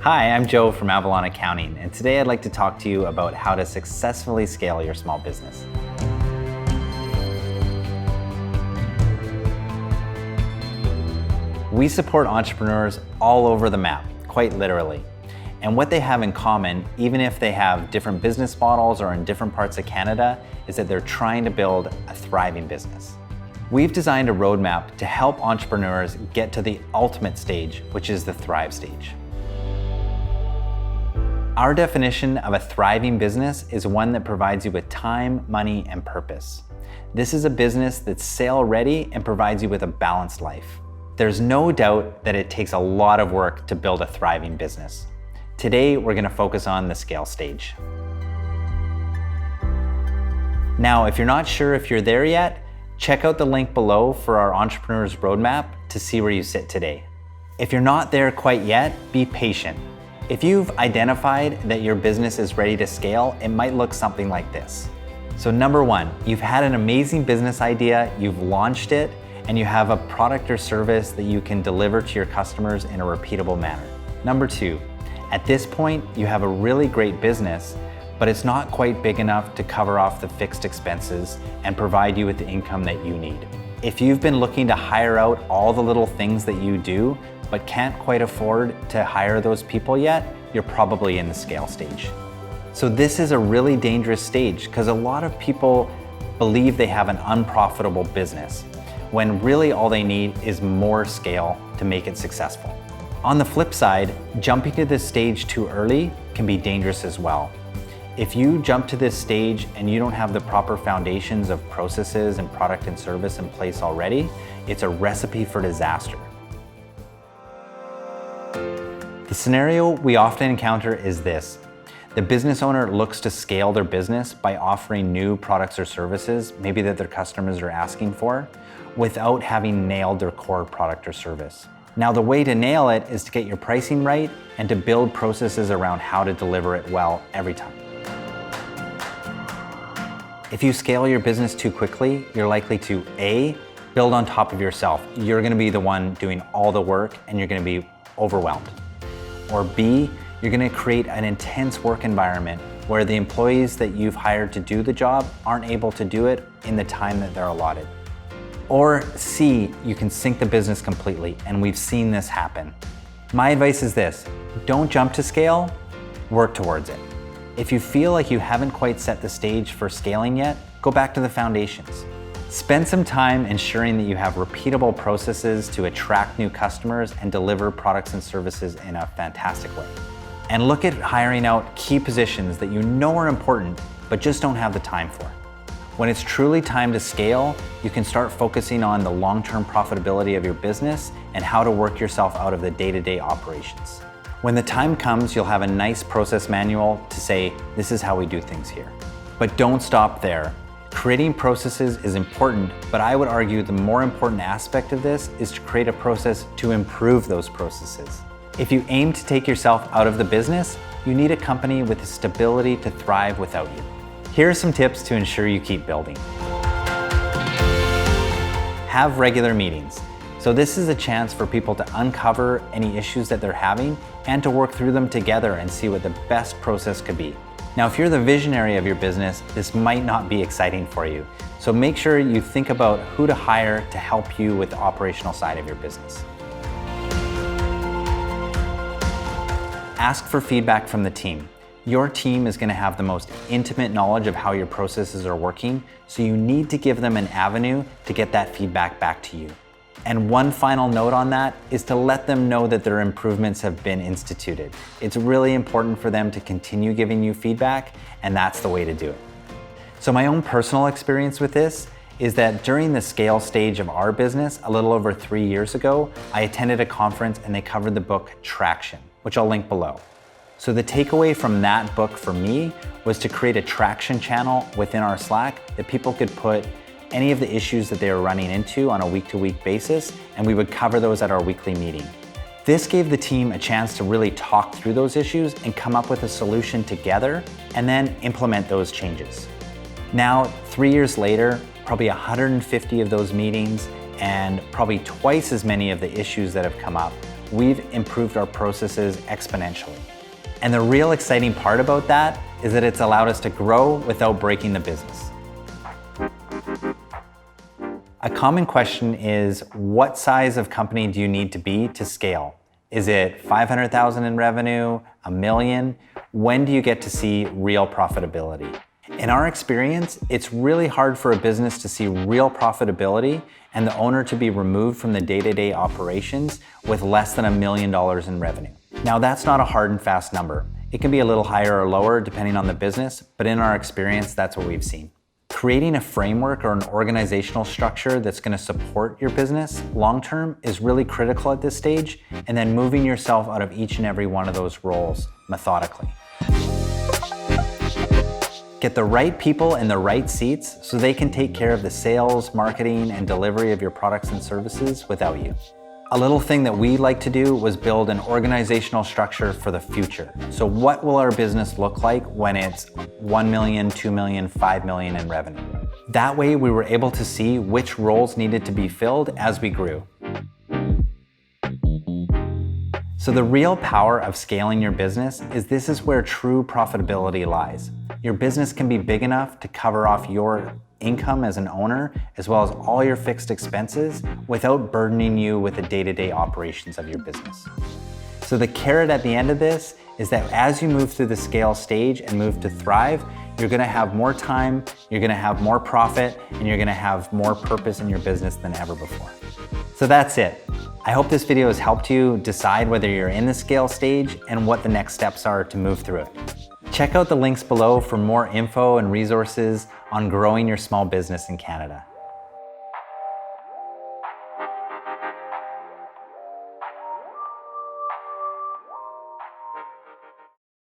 Hi, I'm Joe from Avalon Accounting, and today I'd like to talk to you about how to successfully scale your small business. We support entrepreneurs all over the map, quite literally. And what they have in common, even if they have different business models or in different parts of Canada, is that they're trying to build a thriving business. We've designed a roadmap to help entrepreneurs get to the ultimate stage, which is the Thrive stage. Our definition of a thriving business is one that provides you with time, money, and purpose. This is a business that's sale ready and provides you with a balanced life. There's no doubt that it takes a lot of work to build a thriving business. Today, we're going to focus on the scale stage. Now, if you're not sure if you're there yet, check out the link below for our Entrepreneur's Roadmap to see where you sit today. If you're not there quite yet, be patient. If you've identified that your business is ready to scale, it might look something like this. So number one, you've had an amazing business idea, you've launched it, and you have a product or service that you can deliver to your customers in a repeatable manner. Number two, at this point, you have a really great business, but it's not quite big enough to cover off the fixed expenses and provide you with the income that you need. If you've been looking to hire out all the little things that you do, but can't quite afford to hire those people yet, you're probably in the scale stage. So this is a really dangerous stage because a lot of people believe they have an unprofitable business, when really all they need is more scale to make it successful. On the flip side, jumping to this stage too early can be dangerous as well. If you jump to this stage and you don't have the proper foundations of processes and product and service in place already, it's a recipe for disaster. The scenario we often encounter is this. The business owner looks to scale their business by offering new products or services, maybe that their customers are asking for, without having nailed their core product or service. Now, the way to nail it is to get your pricing right and to build processes around how to deliver it well every time. If you scale your business too quickly, you're likely to A, build on top of yourself. You're gonna be the one doing all the work and you're gonna be overwhelmed. Or B, you're gonna create an intense work environment where the employees that you've hired to do the job aren't able to do it in the time that they're allotted. Or C, you can sink the business completely, and we've seen this happen. My advice is this: don't jump to scale, work towards it. If you feel like you haven't quite set the stage for scaling yet, go back to the foundations. Spend some time ensuring that you have repeatable processes to attract new customers and deliver products and services in a fantastic way. And look at hiring out key positions that you know are important, but just don't have the time for. When it's truly time to scale, you can start focusing on the long-term profitability of your business and how to work yourself out of the day-to-day operations. When the time comes, you'll have a nice process manual to say, this is how we do things here. But don't stop there. Creating processes is important, but I would argue the more important aspect of this is to create a process to improve those processes. If you aim to take yourself out of the business, you need a company with the stability to thrive without you. Here are some tips to ensure you keep building. Have regular meetings. So this is a chance for people to uncover any issues that they're having and to work through them together and see what the best process could be. Now, if you're the visionary of your business, this might not be exciting for you. So make sure you think about who to hire to help you with the operational side of your business. Ask for feedback from the team. Your team is going to have the most intimate knowledge of how your processes are working, so you need to give them an avenue to get that feedback back to you. And one final note on that is to let them know that their improvements have been instituted. It's really important for them to continue giving you feedback, and that's the way to do it. So my own personal experience with this is that during the scale stage of our business, a little over 3 years ago, I attended a conference and they covered the book Traction, which I'll link below. So the takeaway from that book for me was to create a traction channel within our Slack that people could put any of the issues that they were running into on a week-to-week basis, and we would cover those at our weekly meeting. This gave the team a chance to really talk through those issues and come up with a solution together and then implement those changes. Now, 3 years later, probably 150 of those meetings and probably twice as many of the issues that have come up we've improved our processes exponentially. And the real exciting part about that is that it's allowed us to grow without breaking the business. A common question is, what size of company do you need to be to scale? Is it 500,000 in revenue, $1 million? When do you get to see real profitability? In our experience, it's really hard for a business to see real profitability and the owner to be removed from the day-to-day operations with less than $1 million in revenue. Now, that's not a hard and fast number. It can be a little higher or lower depending on the business, but in our experience, that's what we've seen. Creating a framework or an organizational structure that's going to support your business long-term is really critical at this stage, and then moving yourself out of each and every one of those roles methodically. Get the right people in the right seats so they can take care of the sales, marketing, and delivery of your products and services without you. A little thing that we like to do was build an organizational structure for the future. So what will our business look like when it's 1 million, 2 million, 5 million in revenue? That way we were able to see which roles needed to be filled as we grew. So the real power of scaling your business is this is where true profitability lies. Your business can be big enough to cover off your income as an owner, as well as all your fixed expenses without burdening you with the day-to-day operations of your business. So the carrot at the end of this is that as you move through the scale stage and move to thrive, you're gonna have more time, you're gonna have more profit, and you're gonna have more purpose in your business than ever before. So that's it. I hope this video has helped you decide whether you're in the scale stage and what the next steps are to move through it. Check out the links below for more info and resources on growing your small business in Canada.